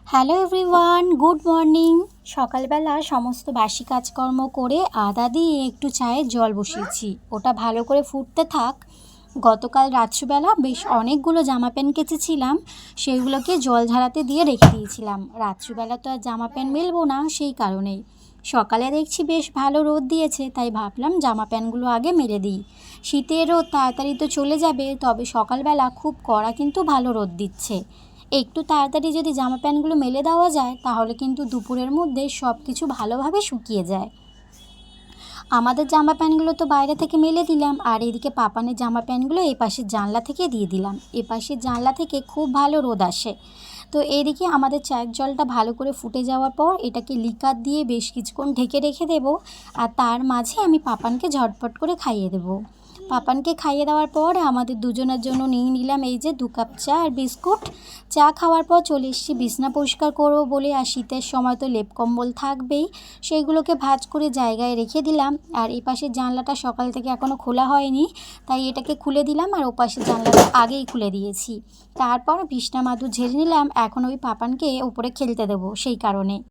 Hello everyone, good morning. সকালবেলা সমস্ত বাসি কাজকর্ম করে আদা দিয়ে একটু চায়ের জল বসিয়েছি, ওটা ভালো করে ফুটতে থাক। গতকাল রাত্রিবেলা বেশ অনেকগুলো জামা প্যান্ট কেচেছিলাম, সেইগুলোকে জল ঝরাতে দিয়ে রেখে দিয়েছিলাম। রাত্রিবেলা তো আর জামা প্যান্ট মেলবো না, সেই কারণেই সকালে দেখছি বেশ ভালো রোদ দিয়েছে, তাই ভাবলাম জামা প্যান্টগুলো আগে মেলে দিই। শীতের রোদ তাড়াতাড়ি তো চলে যাবে, তবে সকালবেলা খুব কড়া কিন্তু ভালো রোদ দিচ্ছে। একটু তাড়াতাড়ি যদি জামা প্যান্টগুলো মেলে দেওয়া যায় তাহলে কিন্তু দুপুরের মধ্যে সব কিছু ভালোভাবে শুকিয়ে যায়। আমাদের জামা প্যান্টগুলো তো বাইরে থেকে মেলে দিলাম, আর এদিকে পাপানের জামা প্যান্টগুলো এই পাশের জানলা থেকে দিয়ে দিলাম। এ পাশের জানলা থেকে খুব ভালো রোদ আসে। তো এদিকে আমাদের চায়ের জলটা ভালো করে ফুটে যাওয়ার পর এটাকে লিকার দিয়ে বেশ কিছুক্ষণ ঢেকে রেখে দেবো, আর তার মাঝে আমি পাপানকে ঝটপট করে খাইয়ে দেবো। পাপানকে খাইয়ে দেওয়ার পর আমাদের দুজনের জন্য নিয়ে নিলাম এই যে 2 কাপ চা আর বিস্কুট। চা খাওয়ার পর চলে এসেছি বিছনা পরিষ্কার করবো বলে, আর শীতের সময় তো লেপ কম্বল থাকবেই, সেইগুলোকে ভাঁজ করে জায়গায় রেখে দিলাম। আর এই পাশের জানলাটা সকাল থেকে এখনও খোলা হয়নি, তাই এটাকে খুলে দিলাম, আর ও পাশের জানলাটা আগেই খুলে দিয়েছি। তারপর বিছনা মাদুর ঝেড়ে নিলাম, এখন ওই পাপানকে ওপরে খেলতে দেবো সেই কারণে।